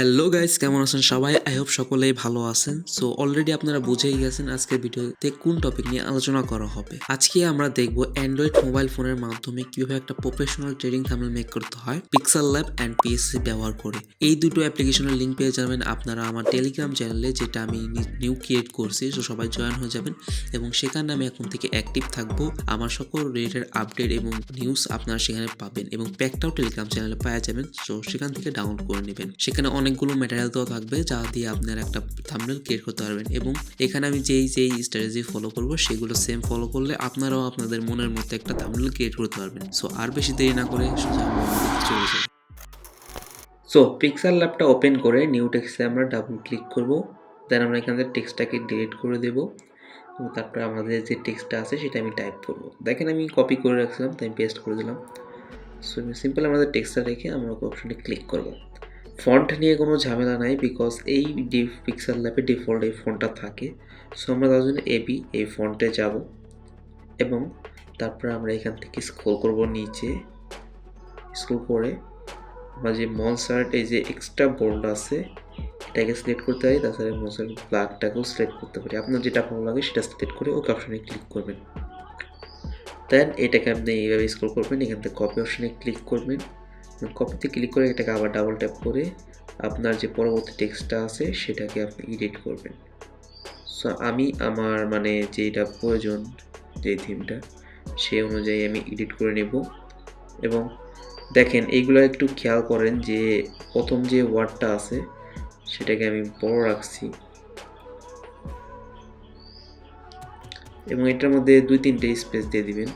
Hello guys, কেমন আছেন সবাই? আই হোপ সকলেই ভালো আছেন। সো অলরেডি আপনারা বুঝেই গেছেন আজকের ভিডিওতে কোন টপিক নিয়ে আলোচনা করা হবে। আজকে আমরা দেখব অ্যান্ড্রয়েড মোবাইল ফোনের মাধ্যমে কিভাবে একটা প্রফেশনাল ট্রেডিং থাম্বনেল মেক করতে হয় পিক্সেল ল্যাব অ্যান্ড পিএসসি ব্যবহার করে। এই দুটো অ্যাপ্লিকেশনের লিঙ্ক পেয়ে যাবেন আপনারা আমার টেলিগ্রাম চ্যানেলে, যেটা আমি নিউ ক্রিয়েট করছি। সো সবাই জয়েন হয়ে যাবেন এবং সেখানে আমি এখন থেকে অ্যাক্টিভ থাকবো। আমার সকল রিলেটেড আপডেট এবং নিউজ আপনারা সেখানে পাবেন এবং প্যাকটাও টেলিগ্রাম চ্যানেলে পাওয়া যাবেন। সো সেখান থেকে ডাউনলোড করে নেবেন। সেখানে অনেকগুলো ম্যাটেরিয়াল তো থাকবে যা দিয়ে আপনারা একটা থাম্বনেল ক্রিয়েট করতে পারবেন এবং এখানে আমি যেই স্ট্র্যাটেজি ফলো করব সেগুলো সেম ফলো করলে আপনারাও আপনাদের মনের মতো একটা থাম্বনেল ক্রিয়েট করতে পারবেন। সো আর বেশি দেরি না করে সোজা আমরা চলে যাই। সো পিক্সেল ল্যাবটা ওপেন করে নিউ টেক্সটে আমরা ডাবল ক্লিক করব। দেন আমরা এখান থেকে টেক্সটটাকে ডিলিট করে দেব এবং তারপরে আমাদের যে টেক্সটটা আছে সেটা আমি টাইপ করব। দেখেন আমি কপি করে রাখছিলাম, তাই পেস্ট করে দিলাম। সো সিম্পল আমাদের টেক্সটটা রেখে আমরা ওকে অপশনে ক্লিক করব। ফন্ট নিয়ে কোনো ঝামেলা নাই, বিকজ এই পিক্সেল ল্যাবে ডিফল্ট এই ফন্টটা থাকে। সো আমরা তার জন্য এই ফন্টে যাব এবং তারপরে আমরা এখান থেকে স্ক্রল করব নিচে। স্ক্রল করে আমরা যে মনসার্ট এই যে এক্সট্রা বোল্ড আছে এটাকে সিলেক্ট করতে পারি, তাছাড়া মনসার্ট ব্ল্যাকটাকেও সিলেক্ট করতে পারি। আপনার যেটা ভালো লাগে সেটা সিলেক্ট করে ওকে অপশনে ক্লিক করবেন। দেন এটাকে আপনি এইভাবে স্ক্রল করবেন, এখান থেকে কপি অপশনে ক্লিক করবেন। কপিতে ক্লিক করে এটাকে আবার ডাবল ট্যাপ করে আপনার যে পরবর্তী টেক্সটটা আছে সেটাকে আপনি এডিট করবেন। সো আমি আমার যেটা প্রয়োজন, যে থিমটা, সেই অনুযায়ী আমি এডিট করে নেব। এবং দেখেন এইগুলো একটু খেয়াল করেন যে প্রথম যে ওয়ার্ডটা আছে সেটাকে আমি বড় রাখছি এবং এটার মধ্যে 2-3টে স্পেস দিয়ে দিবেন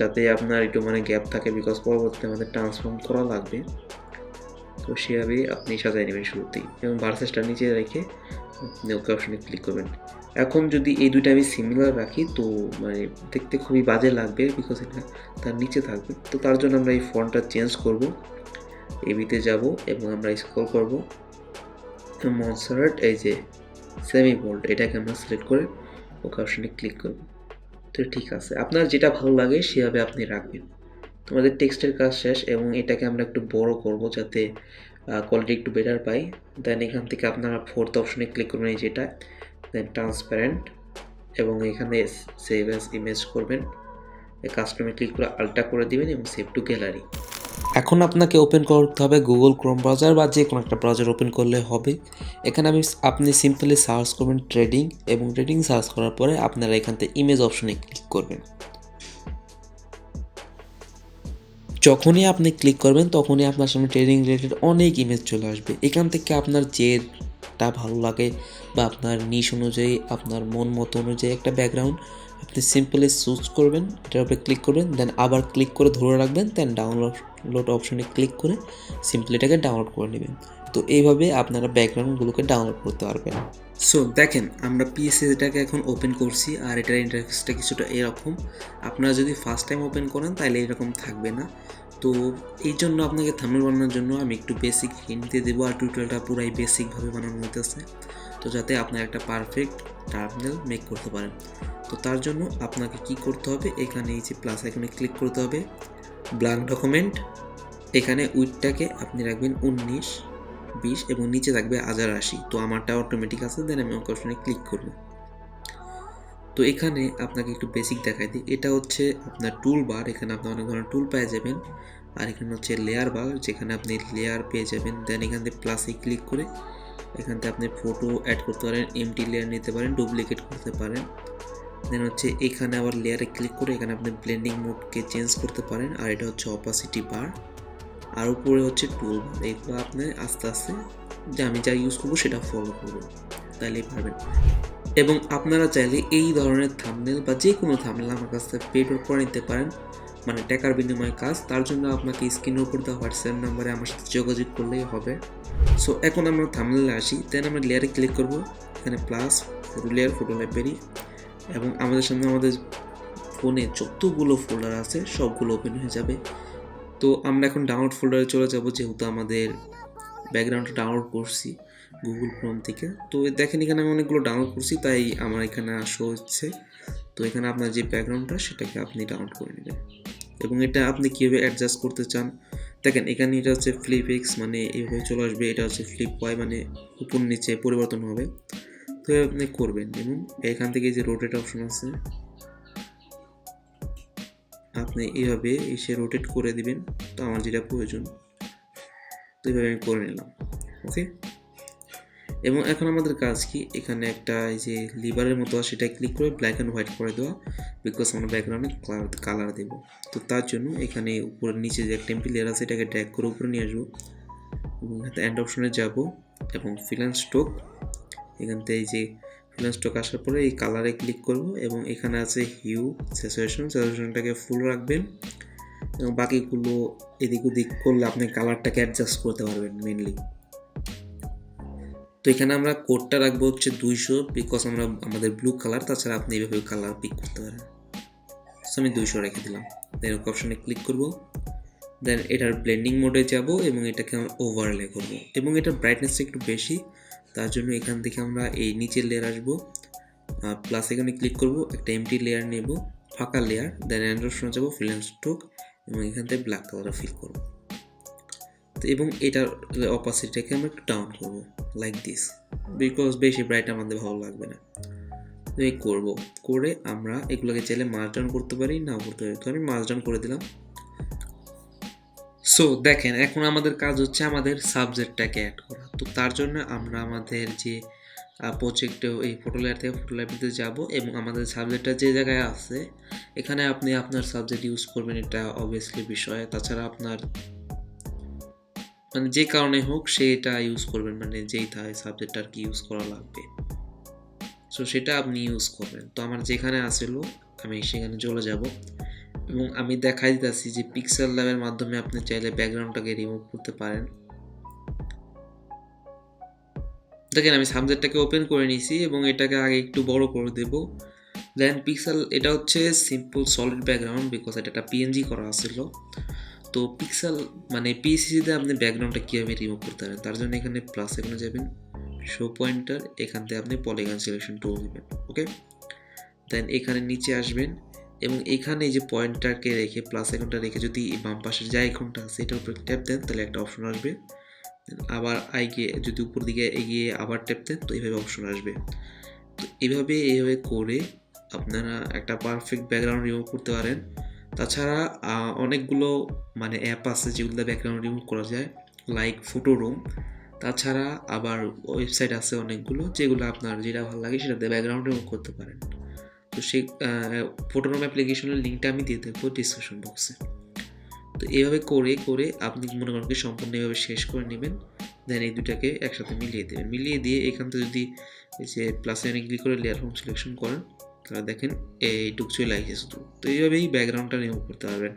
যাতে আপনার একটু গ্যাপ থাকে, বিকজ পরবর্তীতে আমাদের ট্রান্সফর্ম করা লাগবে। তো সেভাবেই আপনি সাজাই নেবেন শুরুতেই এবং ভার্সেসটা নিচে রেখে আপনি ওকে অপশনে ক্লিক করবেন। এখন যদি এই দুইটা আমি সিমিলার রাখি তো দেখতে খুবই বাজে লাগবে, বিকজ এটা তার নিচে থাকবে। তো তার জন্য আমরা এই ফন্টটা চেঞ্জ করব। এবিতে যাব এবং আমরা স্ক্রল করব, মনসার্ট এই যে সেমি বোল্ড এটাকে আমরা সিলেক্ট করে ওকে অপশনে ক্লিক করব। তো ঠিক আছে, আপনার যেটা ভালো লাগে সেভাবে আপনি রাখবেন। তোমাদের টেক্সটের কাজ শেষ এবং এটাকে আমরা একটু বড় করব যাতে কোয়ালিটি একটু বেটার পাই। দেন এখান থেকে আপনারা ফোর্থ অপশনে ক্লিক করবেন, এই যেটা, দেন ট্রান্সপারেন্ট এবং এখানে সেভ অ্যাজ ইমেজ করবেন। কাস্টমে ক্লিক করে আলটা করে দিবেন এবং সেভ টু গ্যালারি। এখন আপনাকে ওপেন করতে হবে গুগল ক্রোম ব্রাউজার বা যে কোনো একটা ব্রাউজার ওপেন করলে হবে। এখানে আপনি সিম্পলি সার্চ করবেন ট্রেডিং এবং ট্রেডিং সার্চ করার পরে আপনারা এখান থেকে ইমেজ অপশনে ক্লিক করবেন। যখনই আপনি ক্লিক করবেন তখনই আপনার সামনে ট্রেডিং রিলেটেড অনেক ইমেজ চলে আসবে। এখান থেকে আপনার যেটা ভালো লাগে বা আপনার নিশ অনুযায়ী, আপনার মন মতো অনুযায়ী একটা ব্যাকগ্রাউন্ড আপনি সিম্পলি চুজ করবেন, এটার উপরে ক্লিক করবেন, দেন আবার ক্লিক করে ধরে রাখবেন, দেন ডাউনলোড অপশনে ক্লিক করে সিম্পলি এটাকে ডাউনলোড করে নেবেন। তো এইভাবে আপনারা ব্যাকগ্রাউন্ডগুলোকে ডাউনলোড করতে পারবেন। সো দেখেন আমরা পিএসসিটাকে এখন ওপেন করছি আর এটার ইন্টারফেসটা কিছুটা এরকম। আপনারা যদি ফার্স্ট টাইম ওপেন করেন তাহলে এরকম থাকবে না। তো এই জন্য আপনাকে থাম্বনেল বানানোর জন্য আমি একটু বেসিক হিন্ট দিয়ে দেবো, আর টিউটোরিয়ালটা পুরাই বেসিকভাবে বানানো হইতেছে, তো যাতে আপনার একটা পারফেক্ট থাম্বনেল মেক করতে পারেন। তো তার জন্য আপনাকে কি করতে হবে, এখানে এই যে প্লাস আইকনে ক্লিক করতে হবে, ব্ল্যাঙ্ক ডকুমেন্ট, এখানে উইডটাকে আপনি রাখবেন 19-20 এবং নিচে থাকবে 1080। তো আমারটা অটোমেটিক আছে, দেন আমি ওকে অপশনে ক্লিক করব। তো এখানে আপনাকে একটু বেসিক দেখাই দিই, এটা হচ্ছে আপনার টুল বার। এখানে আপনি অনেক ধরনের টুল পেয়ে যাবেন। আর এখানে হচ্ছে লেয়ার বার, যেখানে আপনি লেয়ার পেয়ে যাবেন। দেন এখান থেকে প্লাসে ক্লিক করে এখান থেকে আপনি ফটো অ্যাড করতে পারেন, এমটি লেয়ার নিতে পারেন, ডুপ্লিকেট করতে পারেন। দেন হচ্ছে এখানে আবার লেয়ারে ক্লিক করে এখানে আপনি ব্লেন্ডিং মোডকে চেঞ্জ করতে পারেন। আর এটা হচ্ছে অপাসিটি বার, আর উপরে হচ্ছে টুল বার। এগুলো আপনি আস্তে আস্তে যে আমি যা ইউজ করবো সেটা ফলো করবেন, তাহলেই পারবেন। এবং আপনারা চাইলে এই ধরনের থাম্বনেল বা যে কোনো থাম্বনেল আমার কাছ থেকে পেড করে নিতে পারেন, টাকার বিনিময়ে কাজ। তার জন্য আপনাকে স্ক্রিনের উপর দেওয়া হোয়াটসঅ্যাপ নাম্বারে আমার সাথে যোগাযোগ করলেই হবে। সো এখন আমরা থাম্বনেলে আসি, দেন আমরা লেয়ারে ক্লিক করব, এখানে plus photo layer, photo library, এবং আমাদের সামনে আমাদের ফোনে যতগুলো ফোল্ডার আছে সবগুলো ওপেন হয়ে যাবে। তো আমরা এখন ডাউনলোড ফোল্ডারে চলে যাব, যেহেতু আমাদের ব্যাকগ্রাউন্ডটা ডাউনলোড করছি গুগল ক্রোম থেকে। তো দেখেন এখানে আমি অনেকগুলো ডাউনলোড করছি, তাই আমার এখানে শো হচ্ছে। তো এখানে আপনার যে ব্যাকগ্রাউন্ডটা সেটাকে আপনি ডাউনলোড করে নেবেন এবং এটা আপনি কীভাবে অ্যাডজাস্ট করতে চান দেখেন এখানে এটা হচ্ছে ফ্লিপ এক্স মানে এইভাবে চলে আসবে, এটা হচ্ছে ফ্লিপ ওয়াই মানে উপর নিচে পরিবর্তন হবে। তো আপনি করবেন এবং এখান থেকে যে রোটেট অপশন আছে আপনি এইভাবে এসে রোটেট করে দিবেন। তো আমার যেটা প্রয়োজন তো এইভাবে আমি করে নিলাম। ওকে, এবং এখন আমাদের কাজ কি, এখানে একটা এই যে লিভারের মতো সেটা ক্লিক করে ব্ল্যাক অ্যান্ড হোয়াইট করে দেওয়া, বিকজ আমরা ব্যাকগ্রাউন্ডে কালার দেব। তো তার জন্য এখানে উপরের নিচে যে টেম্পল লেয়ার আছে এটাকে ড্র্যাগ করে উপরে নিয়ে আসবো এবং এন্ড অপশনে যাব এবং ফিল অ্যান্ড স্ট্রোক, এখান থেকে এই যে ফিল অ্যান্ড স্ট্রোক আসার পরে এই কালারে ক্লিক করব এবং এখানে আছে হিউ স্যাচুরেশনটাকে ফুল রাখবেন এবং বাকিগুলো এদিক ওদিক করলে আপনি কালারটাকে অ্যাডজাস্ট করতে পারবেন মেনলি। তো এখানে আমরা কোডটা রাখবো হচ্ছে 200, বিকজ আমরা আমাদের ব্লু কালার, তাছাড়া আপনি এইভাবে কালার পিক করতে পারেন। সো আমি 200 রেখে দিলাম। দেন অপশনে ক্লিক করব, দেন এটার ব্লেন্ডিং মোডে যাব এবং এটাকে আমরা ওভারলে করব এবং এটার ব্রাইটনেসটা একটু বেশি, তার জন্য এখান থেকে আমরা এই নিচের লেয়ার আসবো, প্লাস এখানে ক্লিক করব, একটা এমটি লেয়ার নেব, ফাঁকা লেয়ার, দেন অ্যান্ড্রয়েড যাবো, ফিল অ্যান্ড স্ট্রোক এবং এখান থেকে ব্ল্যাক কালার ফিল করব। তো এবং এটার অপাসিটিটাকে আমরা একটু ডাউন করবো লাইক দিস, বিকজ বেশি ব্রাইট আমাদের ভালো লাগবে না। তো এই করবো, করে আমরা এগুলোকে চাইলে মার্জ ডাউন করতে পারি, নাও করতে পারি। তো আমি মার্জ ডাউন করে দিলাম। সো দেখেন এখন আমাদের কাজ হচ্ছে আমাদের সাবজেক্টটাকে অ্যাড করা। তো তার জন্য আমরা আমাদের যে প্রজেক্টে এই ফটো লেয়ার থেকে ফটো লেয়ারতে যাব এবং আমাদের সাবজেক্টটা যে জায়গায় আছে এখানে আপনি আপনার সাবজেক্ট ইউজ করবেন, এটা অবভিয়াসলি বিষয়। তাছাড়া আপনার মানে যে কারণে হোক সেটা ইউজ করবেন, মানে যেই সাবজেক্ট আর কি ইউজ করা লাগবে, সো সেটা আপনি ইউজ করবেন। তো আমার যেখানে আসলো আমি সেখানে চলে যাব এবং আমি দেখাই দিতেছি যে পিক্সেল ল্যাবের মাধ্যমে আপনি চাইলে ব্যাকগ্রাউন্ডটাকে রিমুভ করতে পারেন। দেখেন আমি সাবজেক্টটাকে ওপেন করে নিয়েছি এবং এটাকে আগে একটু বড় করে দেব। দেন পিক্সেল, এটা হচ্ছে সিম্পল সলিড ব্যাকগ্রাউন্ড, বিকজ এটা একটা পিএনজি করা আছিল। তো পিক্সেল মানে পিসিতে আপনি ব্যাকগ্রাউন্ডটা কীভাবে রিমুভ করতে পারেন, তার জন্য এখানে প্লাস এখানে যাবেন, শো পয়েন্টার, এখান থেকে আপনি পলিগন সিলেকশন টুল নেবেন। ওকে, দেন এখানে নিচে আসবেন এবং এখানে এই যে পয়েন্টারকে রেখে প্লাস আইকনটা রেখে যদি বাম পাশের যে আইকনটা আছে এটার উপরে ট্যাপ দেন তাহলে একটা অপশন আসবে। আবার আইকে যদি উপর দিকে এগিয়ে আবার ট্যাপ দেন তো এইভাবে অপশন আসবে। তো এইভাবে করে আপনারা একটা পারফেক্ট ব্যাকগ্রাউন্ড রিমুভ করতে পারেন। তাছাড়া অনেকগুলো মানে অ্যাপ আছে যেগুলো ব্যাকগ্রাউন্ড রিমুভ করা যায়, লাইক ফটো রুম। তাছাড়া আবার ওয়েবসাইট আছে অনেকগুলো যেগুলো আপনার যেটা ভালো লাগে সেটাতে ব্যাকগ্রাউন্ড রিমুভ করতে পারেন। তো সেই ফটো রুম অ্যাপ্লিকেশনের লিঙ্কটা আমি দিয়ে দেবো ডিসক্রিপশন বক্সে। তো এইভাবে করে আপনি মনে করেন কি সম্পূর্ণ এইভাবে শেষ করে নেবেন। দেন এই দুটাকে একসাথে মিলিয়ে দেবেন, মিলিয়ে দিয়ে এখান থেকে যদি এই যে প্লাস আইকনে ক্লিক করে লেয়ার হোম সিলেকশন করেন তাহলে দেখেন এইটুক চলে আসছে শুধু। তো এইভাবেই ব্যাকগ্রাউন্ডটা রিমুভ করতে পারবেন।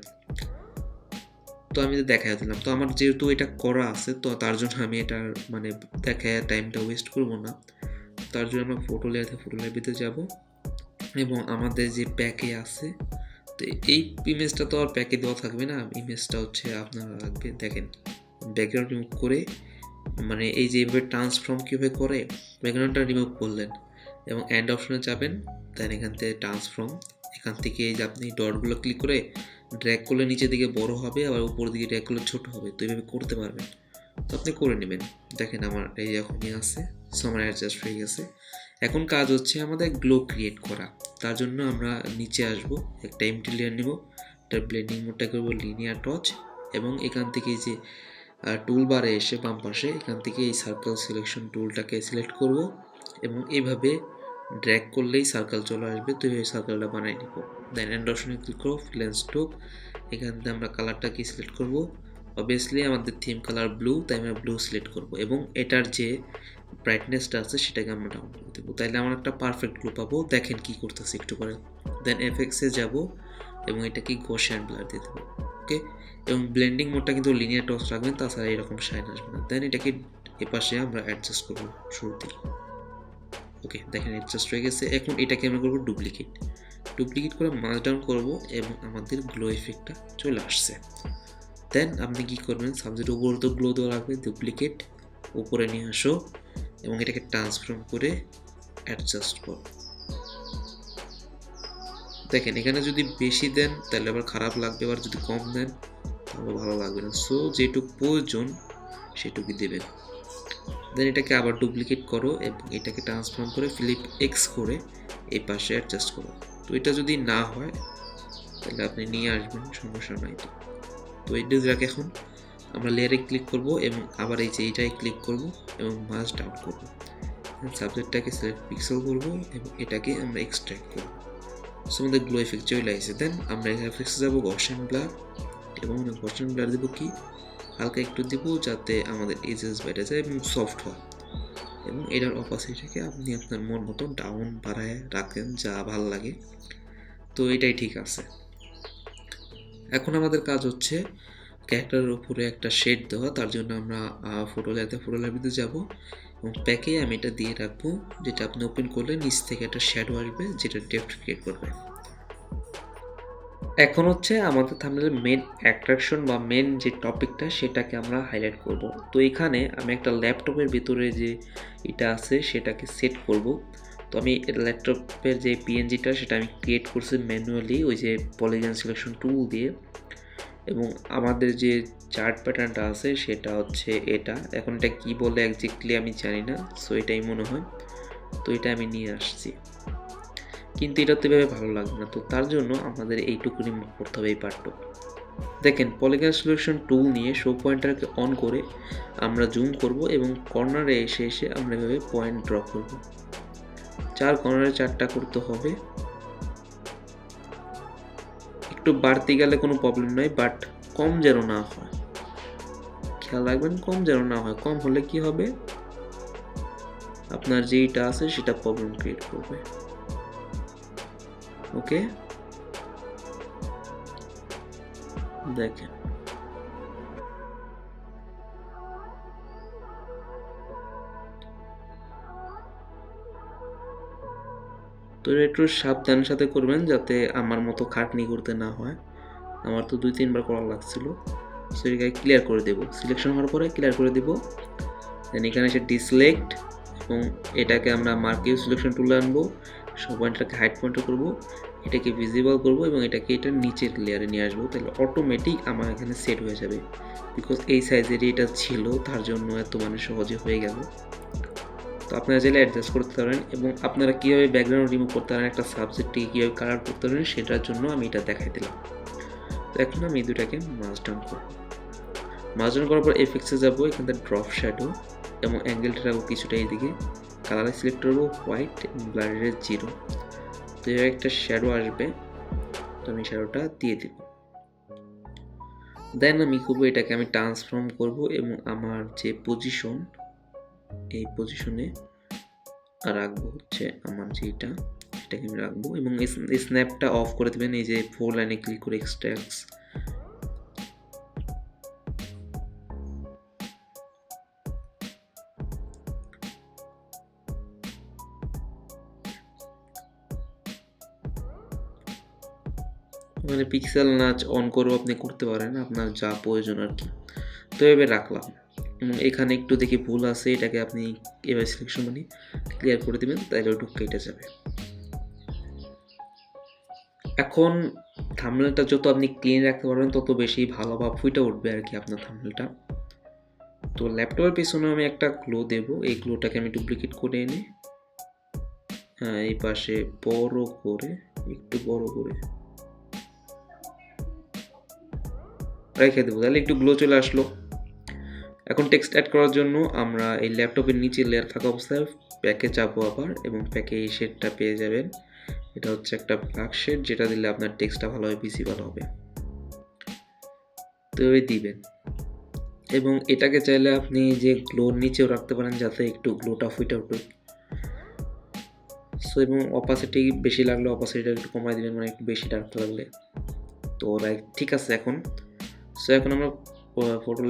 তো আমি দেখাই দিলাম। তো আমার যেহেতু এটা করা আছে তো তার জন্য আমি এটা মানে দেখায় টাইমটা ওয়েস্ট করবো না। তার জন্য আমরা ফটো লেয়ার থেকে ফটো লেয়ারতে যাবো এবং আমাদের যে প্যাকে আছে, তো এই ইমেজটা তো আর প্যাকে দেওয়া থাকবে না, ইমেজটা হচ্ছে আপনারা লাগবে। দেখেন ব্যাকগ্রাউন্ড রিমুভ করে মানে এই যে এভাবে ট্রান্সফর্ম কীভাবে করে, ব্যাকগ্রাউন্ডটা রিমুভ করলেন এবং এন্ড অপশনে যাবেন, দেন এখান থেকে ট্রান্সফর্ম, এখান থেকে এই যে আপনি ডটগুলো ক্লিক করে ড্র্যাগ করলে নিচের দিকে বড় হবে, আবার উপর দিকে ড্র্যাগ করলে ছোটো হবে। তো এইভাবে করতে পারবেন, তো আপনি করে নেবেন। দেখেন আমার এই এখনই আছে, সো আমার অ্যাডজাস্ট হয়ে গেছে। এখন কাজ হচ্ছে আমাদের গ্লো ক্রিয়েট করা। তার জন্য আমরা নিচে আসব, একটা এমটি লেয়ার নেব, এটার ব্লেন্ডিং মোডটা করবো লিনিয়ার টচ এবং এখান থেকে যে টুল বারে এসে বাম পাশে এখান থেকে এই সার্কেল সিলেকশন টুলটাকে সিলেক্ট করব এবং এইভাবে ড্র্যাগ করলেই সার্কেল চলে আসবে। তো এই সার্কেলটা বানিয়ে নিব। দেন এন্ড অপশনে ক্লিক করব, ফিল অ্যান্ড স্ট্রোক, এখান থেকে আমরা কালারটাকে সিলেক্ট করব। অবভিয়াসলি আমাদের থিম কালার ব্লু, তাই আমরা ব্লু সিলেক্ট করব এবং এটার যে ব্রাইটনেসটা আছে সেটাকে আমরা ডাউন করে দেবো, তাইলে আমরা একটা পারফেক্ট গ্লো পাবো। দেখেন কি করতেছি একটু করে। দেন এফএক্সে যাব এবং এটাকে গসিয়ান ব্লার দিয়ে দেবো। ওকে, এবং ব্লেন্ডিং মোডটা কিন্তু লিনিয়ার টচ রাখবেন, তাছাড়া এরকম শাইন আসবে না। দেন এটাকে এপাশে আমরা অ্যাডজাস্ট করবো শুরুতেই। ওকে, দেখেন অ্যাডজাস্ট হয়ে গেছে। এখন এটাকে আমরা করবো ডুপ্লিকেট করে মার্জ ডাউন করবো এবং আমাদের গ্লো এফেক্টটা চলে আসছে। দেন আপনি কী করবেন, সাবজেক্ট উপরে তো গ্লো দেওয়া লাগবে, ডুপ্লিকেট উপরে নিয়ে আসো এবং এটাকে ট্রান্সফর্ম করে অ্যাডজাস্ট করো। দেখেন এখানে যদি বেশি দেন তাহলে আবার খারাপ লাগবে, আবার যদি কম দেন ভালো লাগবে না। সো যেটুকু প্রয়োজন সেটুকুই দেবেন। দেন এটাকে আবার ডুপ্লিকেট করো এবং এটাকে ট্রান্সফর্ম করে ফ্লিপ এক্স করে এই পাশে অ্যাডজাস্ট করো। তো এটা যদি না হয় তাহলে আপনি নিয়ে আসবেন, সমস্যা নাই। তো এই ডিজাইনটাকে এখন আমরা লেয়ারে ক্লিক করব এবং আবার এই যে এইটাই ক্লিক করব এবং মার্জ ডাউন করব। সাবজেক্টটাকে সিলেক্ট পিক্সেল করব এবং এটাকে আমরা এক্সট্রাক্ট করব। সো আমাদের গ্লো এফেক্ট চলে আসছে। দেন আমরা এফেক্টসে যাব গসিয়ান ব্লার এবং গসিয়ান ব্লার দেবো কি হালকা একটু দিব যাতে আমাদের এজেস বেড়ে যায় এবং সফট হয়। এবং এটার অপাসিটিকে আপনি আপনার মন মতো ডাউন বাড়ায় রাখেন যা ভালো লাগে। তো এটাই ঠিক আছে। এখন আমাদের কাজ হচ্ছে ক্যারেক্টারের উপরে একটা শেড দেওয়া। তার জন্য আমরা ফটো ল্যাবিতে যাব এবং প্যাকে আমি এটা দিয়ে রাখবো, যেটা আপনি ওপেন করলে নিচ থেকে একটা শ্যাডো আসবে যেটা ডেপ্থ ক্রিয়েট করবে। এখন হচ্ছে আমাদের থাম্বনেলের মেন অ্যাট্রাকশন বা মেন যে টপিকটা সেটাকে আমরা হাইলাইট করব। তো এখানে আমি একটা ল্যাপটপের ভিতরে যে এটা আছে সেটাকে সেট করব। তো আমি ল্যাপটপের যে পিএনজিটা সেটা আমি ক্রিয়েট করছি ম্যানুয়ালি ওই যে পলিগন সিলেকশন টুল দিয়ে। এবং আমাদের যে চার্ট প্যাটার্নটা আছে সেটা হচ্ছে এটা। এখন এটা কী বলে একজ্যাক্টলি আমি জানি না, সো এটাই মনে হয়। তো এটা আমি নিয়ে আসছি, কিন্তু এটা তো এভাবে ভালো লাগবে না। তো তার জন্য আমাদের এইটুকু রিমুভ করতে হবে এই পার্টটা। দেখেন পলিগন সিলেকশন টুল নিয়ে শো পয়েন্টারকে অন করে আমরা জুম করব এবং কর্নারে এসে এসে আমরা এভাবে পয়েন্ট ড্র করব। 4 কর্নারে 4টা করতে হবে। একটু বাড়তি গেলে কোনো প্রবলেম নয়, বাট কম যেন না হয়, খেয়াল রাখবেন কম যেন না হয়। কম হলে কি হবে, আপনার যেইটা আছে সেটা প্রবলেম ক্রিয়েট করবে। ওকে, দেখেন তো একটু সাবধানের সাথে করবেন যাতে আমার মতো খাটনি করতে না হয়। আমার তো 2-3 বার করা লাগছিল। সো এটাকে ক্লিয়ার করে দেবো, সিলেকশন হওয়ার পরে ক্লিয়ার করে দেবো। দেন এখানে এসে ডিসলেক্ট এবং এটাকে আমরা মার্কিউ সিলেকশন টুলে আনবো, সব পয়েন্টটাকে হাইড পয়েন্টে করবো, এটাকে ভিজিবল করবো এবং এটাকে এটার নিচের লেয়ারে নিয়ে আসবো। তাহলে অটোমেটিক আমার এখানে সেট হয়ে যাবে, বিকজ এই সাইজেরই এটা ছিল, তার জন্য এত মানে সহজে হয়ে গেল। তো আপনারা চাইলে অ্যাডজাস্ট করতে পারেন এবং আপনারা কীভাবে ব্যাকগ্রাউন্ড রিমুভ করতে পারেন, একটা সাবজেক্টটিকে কীভাবে কালার করতে পারেন সেটার জন্য আমি এটা দেখাই দিলাম। তো এখন আমি এই দুটাকে মার্জ ডাউন করবো। মার্জ ডাউন করার পর এফেক্টসে যাবো, এখান থেকে ড্রপ শ্যাডো এবং অ্যাঙ্গেলটা রাখবো কিছুটা এইদিকে। কালারে সিলেক্ট করবো হোয়াইট এবং ব্লারের 0। তো এর একটা শ্যাডো আসবে, তো আমি শ্যাডোটা দিয়ে দিব। দেন আমি করবো এটাকে আমি ট্রান্সফর্ম করব এবং আমার যে পজিশন এই পজিশনে রাখবো হচ্ছে আমার যেটা সেটাকে আমি রাখবো এবং স্ন্যাপটা অফ করে দেবেন। এই যে 4 লাইনে ক্লিক করে এক্সট্রাক্টস, মানে পিক্সেল নাচ অন করেও আপনি করতে পারেন আপনার যা প্রয়োজন আর কি। তো এভাবে রাখলাম এবং এখানে একটু দেখি ভুল আছে, এটাকে আপনি এভাবে সিলেকশন মানে ক্লিয়ার করে দেবেন, তাহলে ওটুকু কেটে যাবে। এখন থাম্বনেলটা যত আপনি ক্লিন রাখতে পারবেন তত বেশি ভালো বা ফুটে উঠবে আর কি আপনার থাম্বনেলটা। তো ল্যাপটপের পেছনে আমি একটা গ্লো দেব, এই গ্লোটাকে আমি ডুপ্লিকেট করে এনে হ্যাঁ এই পাশে বড় করে একটু বড় করে রেখে দেবো, তাহলে একটু গ্লো চলে আসলো। এখন টেক্সট অ্যাড করার জন্য আমরা এই ল্যাপটপের নিচে লেয়ার থাকা অবস্থায় প্যাকে যাবো আবার এবং প্যাকে এই শেডটা পেয়ে যাবেন। এটা হচ্ছে একটা ব্ল্যাক শেড, যেটা দিলে আপনার টেক্সটটা ভালোভাবে ভিজিবল হবে। তো এই দিবেন এবং এটাকে চাইলে আপনি যে গ্লোর নিচেও রাখতে পারেন যাতে একটু গ্লোটা ফুটে উঠবে। সো এবং অপাসিটি বেশি লাগলে অপাসিটিটা একটু কমাই দিবেন, মানে একটু বেশি ডার্ক লাগলে। তো রাইট ঠিক আছে এখন। সো এখন আমরা ফটো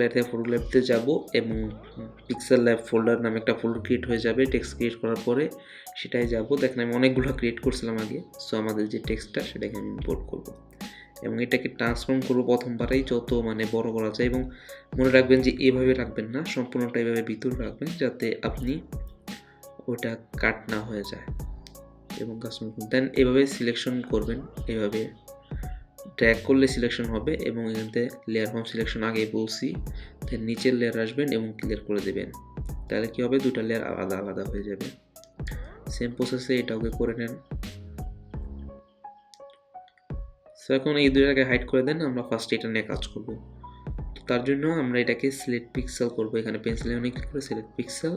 ল্যাবতে যাব এবং পিক্সেল ল্যাব ফোল্ডার নামে একটা ফোল্ডার ক্রিয়েট হয়ে যাবে। টেক্সট ক্রিয়েট করার পরে সেটাই যাব। দেখেন আমি অনেকগুলো ক্রিয়েট করছিলাম আগে। সো আমাদের যে টেক্সটটা সেটাকে আমি ইম্পোর্ট করব এবং এটাকে ট্রান্সফর্ম করব প্রথমবারেই যত মানে বড় করা যায়। এবং মনে রাখবেন যে এভাবে রাখবেন না, সম্পূর্ণটা এভাবে ভিতরে রাখবেন যাতে আপনি ওটা কাট না হয়ে যায় এবং কাস্টমার দেন এভাবে সিলেকশন করবেন এভাবে। ড্র্যাগ করলে সিলেকশন হবে এবং এখান থেকে লেয়ার ফর্ম সিলেকশন আগেই বলছি, দেন নিচের লেয়ার আসবেন এবং ক্লিয়ার করে দেবেন, তাহলে কী হবে দুটা লেয়ার আলাদা আলাদা হয়ে যাবে। সেম প্রসেসে এটাকে করে নেন। সো এখন এই দুইটাকে হাইড করে দেন, আমরা ফার্স্ট এটা নিয়ে কাজ করব। তো তার জন্য আমরা এটাকে সিলেক্ট পিক্সেল করব, এখানে পেন্সিল আইকনে ক্লিক করে সিলেক্ট পিক্সেল,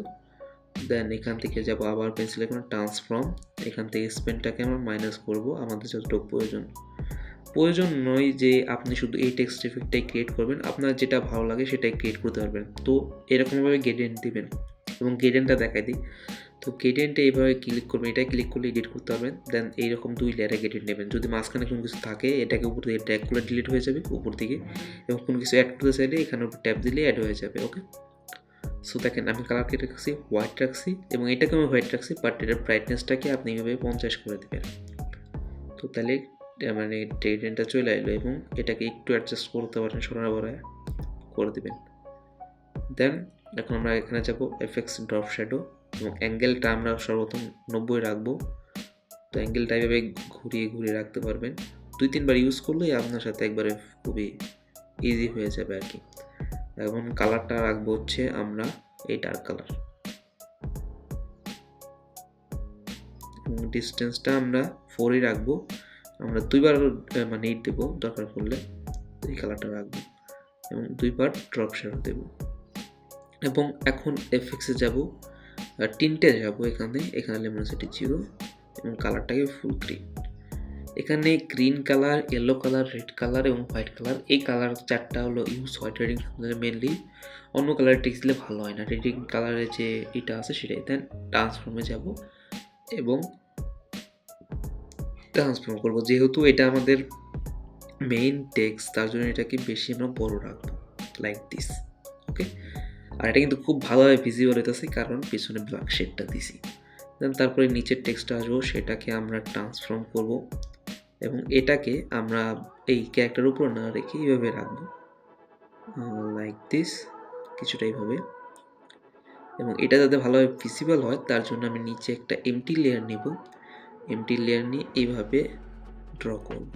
দেন এখান থেকে যাব আবার পেন্সিল আইকনে ট্রান্সফর্ম, এখান থেকে স্পেনটাকে আমরা মাইনাস করব আমাদের যতটুকু প্রয়োজন নয় যে আপনি শুধু এই টেক্সট ইফেক্টটাই ক্রিয়েট করবেন, আপনার যেটা ভালো লাগে সেটাই ক্রিয়েট করতে পারবেন। তো এরকমভাবে গ্রেডিয়েন্ট দিবেন এবং গ্রেডিয়েন্টটা দেখাই দিই। তো গ্রেডিয়েন্টে এইভাবে ক্লিক করবেন, এটাই ক্লিক করলে এডিট করতে পারবেন। দেন এইরকম 2 লেয়ারে গ্রেডিয়েন্ট নেবেন, যদি মাঝখানে কোনো কিছু থাকে এটাকে উপর থেকে ড্র্যাগ করলে ডিলিট হয়ে যাবে উপর দিকে, এবং কোনো কিছু অ্যাড করতে চাইলে এখানে উপর ট্যাপ দিলে অ্যাড হয়ে যাবে। ওকে, সো দেখেন আমি কালার কেটে রাখছি, হোয়াইট রাখছি এবং এটাকে আমি হোয়াইট রাখছি, বাট এটার ব্রাইটনেসটাকে আপনি এইভাবে 50 করে দেবেন। তো তাহলে মানে গ্রেডিয়েন্টটা চলে এলো এবং এটাকে একটু অ্যাডজাস্ট করতে পারেন, সরানো বড়ায় করে দেবেন। দেন এখন আমরা এখানে যাব এফএক্স ড্রপ শ্যাডো এবং অ্যাঙ্গেলটা আমরা সর্বপ্রথম 90 রাখবো। তো অ্যাঙ্গেলটা এভাবে ঘুরিয়ে ঘুরিয়ে রাখতে পারবেন, 2-3 বার ইউজ করলেই আপনার সাথে একবারে খুবই ইজি হয়ে যাবে আর কি। এখন কালারটা রাখবো হচ্ছে আমরা এই ডার্ক কালার, ডিস্টেন্সটা আমরা 4ই রাখবো, আমরা 2বার মানে ইট দেবো দরকার পড়লে, এই কালারটা রাখবো এবং 2বার ড্রপ শ্যাডো দেবো। এবং এখন এফএক্সে যাব, টিন্টে যাব, এখানে লেমিনোসিটি 0 এবং কালারটাকে ফুল গ্রিন। এখানে green colour, yellow colour, red colour এবং হোয়াইট কালার, এই কালার 4টা হলো ইউজ হয় ট্রেডিং মেনলি, অন্য কালার টেক্সট দিলে ভালো হয় না, ট্রেডিং কালারের যে এটা আছে সেটাই। দেন ট্রান্সফর্মে যাব এবং ট্রান্সফর্ম করব, যেহেতু এটা আমাদের মেইন টেক্সট তার জন্য এটাকে বেশি আমরা বড় রাখবো, লাইক দিস। ওকে, আর এটা কিন্তু খুব ভালোভাবে ভিজিবল হইতেছে কারণ পিছনে ব্ল্যাক শেডটা দিছি। দেন তারপরে নিচের টেক্সটটা আসবো, সেটাকে আমরা ট্রান্সফর্ম করব এবং এটাকে আমরা এই ক্যারেক্টার উপর না রেখে এইভাবে রাখবো, লাইক দিস, কিছুটা এইভাবে। এবং এটা যাতে ভালোভাবে ভিজিবল হয় তার জন্য আমি নিচে একটা এমটি লেয়ার নেব, এমটি লেয়ার নিয়ে এইভাবে ড্র করব,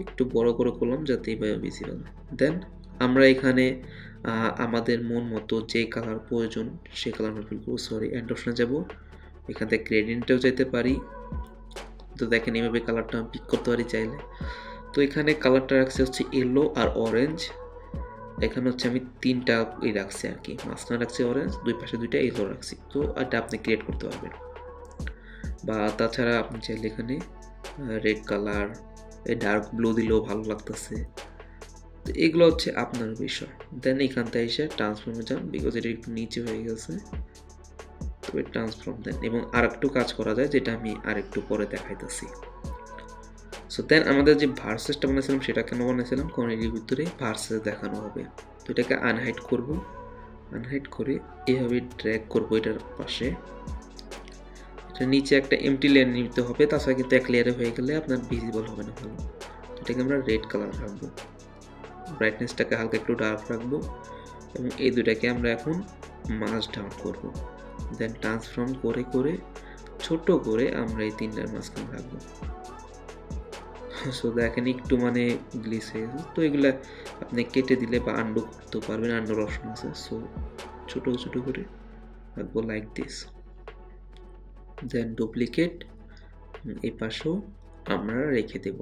একটু বড় করে করলাম যাতে এইভাবে ভিজিবল হয়। দেন আমরা এখানে আমাদের মন মতো যে কালার প্রয়োজন সেই কালার আমরা ফিল করবো। এন্ড অপশনে যাব, এখান থেকে গ্রেডিয়েন্টেও যেতে পারি। তো দেখেন এইভাবে কালারটা আমি পিক করতে পারি চাইলে। তো এখানে কালারটা রাখছি হচ্ছে ইয়েলো আর অরেঞ্জ, এখানে হচ্ছে আমি 3টা রাখছি আর কি, মাঝখানে রাখছি অরেঞ্জ, দুই পাশে 2টা ইয়েলো রাখছি। তো এটা আপনি ক্রিয়েট করতে পারবেন, বা তাছাড়া আপনি চাইলে এখানে রেড কালার, ডার্ক ব্লু দিলেও ভালো লাগতেছে। তো এগুলো হচ্ছে আপনার বিষয়। দেন এখান থেকে এসে ট্রান্সফর্মে যান, বিকজ এটা একটু নিচে হয়ে গেছে, তবে ট্রান্সফর্ম দেন এবং আরেকটু কাজ করা যায় যেটা আমি আরেকটু পরে দেখাইতেছি। সো দেন আমাদের যে ভার্সেসটা বানিয়েছিলাম সেটা কেন বানিয়েছিলাম, কারণ এর ভিতরে ভার্সেস দেখানো হবে। তো এটাকে আনহাইড করব, আনহাইড করে এভাবে ড্র্যাগ করবো এটার পাশে, এটা নিচে একটা এমটি লেয়ার নিতে হবে, তাছাড়া কিন্তু এক লেয়ারে হয়ে গেলে আপনার ভিজিবল হবে না ভালো। এটাকে আমরা রেড কালার রাখবো, ব্রাইটনেসটাকে হালকা একটু ডার্ক রাখবো এবং এই দুটাকে আমরা এখন মার্জ ডাউন করব। দেন ট্রান্সফর্ম করে করে ছোট করে আমরা এই 3টার মাঝখানে রাখবো। সো দেখেন একটু মানে গ্লিচ হয়ে গেছে, তো এগুলা আপনি কেটে দিলে বা আন্ডু করতে পারবেন, আন্ডুর অপশন আছে। সো ছোট ছোট করে রাখবো লাইক দিস, দেন ডুপ্লিকেট এই পাশেও আমরা রেখে দেব।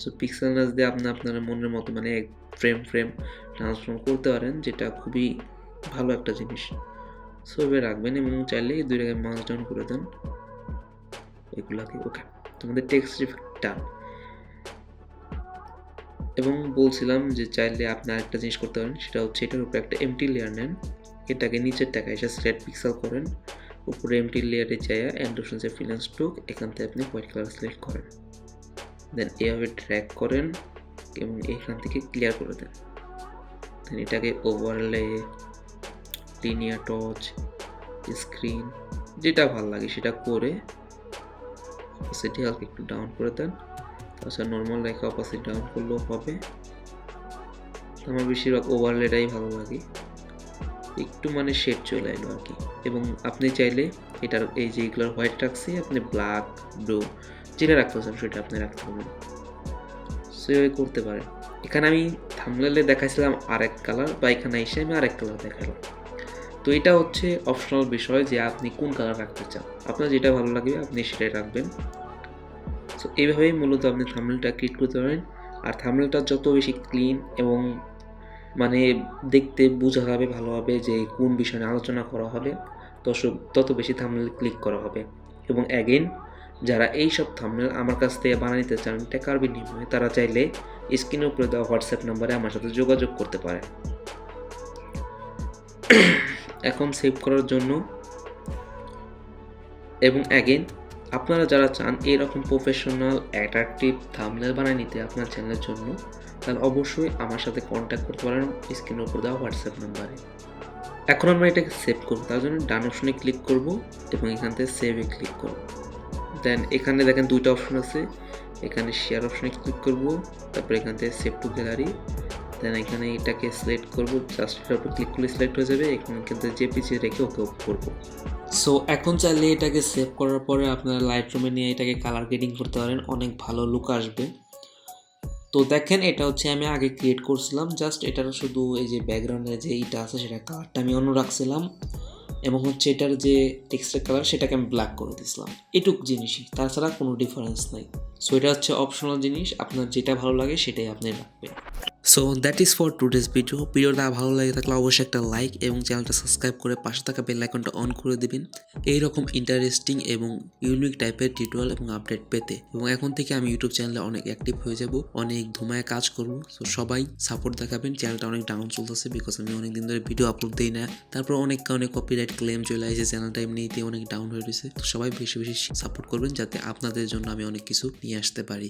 সো পিক্সেল নাচ দিয়ে আপনি আপনার মনের মতো মানে ফ্রেম ট্রান্সফর্ম করতে পারেন, যেটা খুবই ভালো একটা জিনিস। সো এভাবে রাখবেন এবং চাইলে এই 2টাকে মার্জ ডাউন করে দেন এগুলাকে। ওকে, তোমাদের টেক্সট ইফেক্ট ডান। এবং বলছিলাম যে চাইলে আপনি আরেকটা জিনিস করতে পারেন, সেটা হচ্ছে এটার উপরে একটা এমটি লেয়ার নেন, এটাকে নিচের টাকা এসে সিলেক্ট পিক্সেল করেন, উপরে এমটি লেয়ারে যায় এন্ড অপশনসে ফিল এন্ড স্ট্রোক, এখান থেকে আপনি হোয়াইট কালার সিলেক্ট করেন, দেন এভাবে ড্র্যাগ করেন এবং এখান থেকে ক্লিয়ার করে দেন। দেন এটাকে ওভারলে, লিনিয়ার টচ, স্ক্রিন, যেটা ভালো লাগে সেটা করে অপাসিটি হালকা একটু ডাউন করে দেন, তাছাড়া নর্মাল রেখে অপাসিটি ডাউন করলেও হবে। আমার বেশিরভাগ ওভারলেটাই ভালো লাগে, একটু মানে শেড চলে এলো আর কি। এবং আপনি চাইলে এটার এই যে এগুলোর হোয়াইট রাখছি, আপনি ব্ল্যাক ব্লু যেটা রাখতে চান সেটা আপনি রাখতে পারবেন। সেভাবে করতে পারেন। এখানে আমি থাম্বনেলে দেখাইছিলাম আরেক কালার, বা এখানে এসে আমি আরেক কালার দেখালাম। তো এটা হচ্ছে অপশনাল বিষয় যে আপনি কোন কালার রাখতে চান, আপনার যেটা ভালো লাগবে আপনি সেটাই রাখবেন। সো এইভাবেই মূলত আপনি থাম্বনেলটা ক্রিয়েট করতে পারেন। আর থাম্বনেলটা যত বেশি ক্লিন এবং মানে দেখতে বোঝা যাবে ভালোভাবে যে কোন বিষয় নিয়ে আলোচনা করা হবে, তত বেশি থাম্বনেল ক্লিক করা হবে। এবং অ্যাগেন যারা এই সব থাম্বনেল আমার কাছ থেকে বানিয়ে নিতে চান টাকার বিনিময়ে, তারা চাইলে স্ক্রিনের উপরে দেওয়া হোয়াটসঅ্যাপ নাম্বারে আমার সাথে যোগাযোগ করতে পারে। এখন সেভ করার জন্য, এবং অ্যাগেন আপনারা যারা চান এরকম প্রফেশনাল অ্যাট্রাকটিভ থাম্বনেল বানিয়ে নিতে আপনার চ্যানেলের জন্য, তাহলে অবশ্যই আমার সাথে কন্ট্যাক্ট করতে পারেন স্ক্রিনের উপর দেওয়া হোয়াটসঅ্যাপ নাম্বারে। এখন আমরা এটাকে সেভ করব, তার জন্য ডান অপশনে ক্লিক করব এবং এখান থেকে সেভে ক্লিক করব। দেন এখানে দেখেন দুইটা অপশন আছে, এখানে শেয়ার অপশনে ক্লিক করব, তারপর এখান থেকে সেভ টু গ্যালারি। দেন এখানে এটাকে সিলেক্ট করব, জাস্ট এটার উপর ক্লিক করলে সিলেক্ট হয়ে যাবে। এখানে কিন্তু জেপিজি রেখে ওকে করব। সো এখন চাইলে এটাকে সেভ করার পরে আপনারা লাইটরুমে নিয়ে এটাকে কালার গ্রেডিং করতে পারেন, অনেক ভালো লুক আসবে। তো দেখেন এটা হচ্ছে আমি আগে ক্রিয়েট করছিলাম, জাস্ট এটার শুধু এই যে ব্যাকগ্রাউন্ডে যে এইটা আছে সেটা কালারটা আমি অন্য রাখছিলাম, এবং হচ্ছে এটার যে টেক্সটের কালার সেটাকে আমি ব্ল্যাক করে দিয়েছিলাম, এটুক জিনিসই, তাছাড়া কোনো ডিফারেন্স নাই। সো এটা হচ্ছে অপশনাল জিনিস, আপনার যেটা ভালো লাগে সেটাই আপনি রাখবেন। So that is for today's ভিডিওটা ভালো লাগে থাকলে অবশ্যই একটা লাইক এবং চ্যানেলটা সাবস্ক্রাইব করে পাশে থাকা বেল আইকনটা অন করে দিবেন এইরকম ইন্টারেস্টিং এবং ইউনিক টাইপের টিউটোরিয়াল এবং আপডেট পেতে। এবং এখন থেকে আমি ইউটিউব চ্যানেলে অনেক অ্যাক্টিভ হয়ে যাব, অনেক ধুমায় কাজ করব। সো সবাই সাপোর্ট দেখাবেন। চ্যানেলটা অনেক ডাউন চলতেছে বিকজ আমি অনেক দিন ধরে ভিডিও আপলোড দিই না, তারপর অনেক কপিরাইট ক্লেম চলে আসে, চ্যানেলটা এমনিতে অনেক ডাউন হয়ে রয়েছে। তো সবাই বেশি বেশি সাপোর্ট করবেন যাতে আপনাদের জন্য আমি অনেক কিছু নিয়ে আসতে পারি।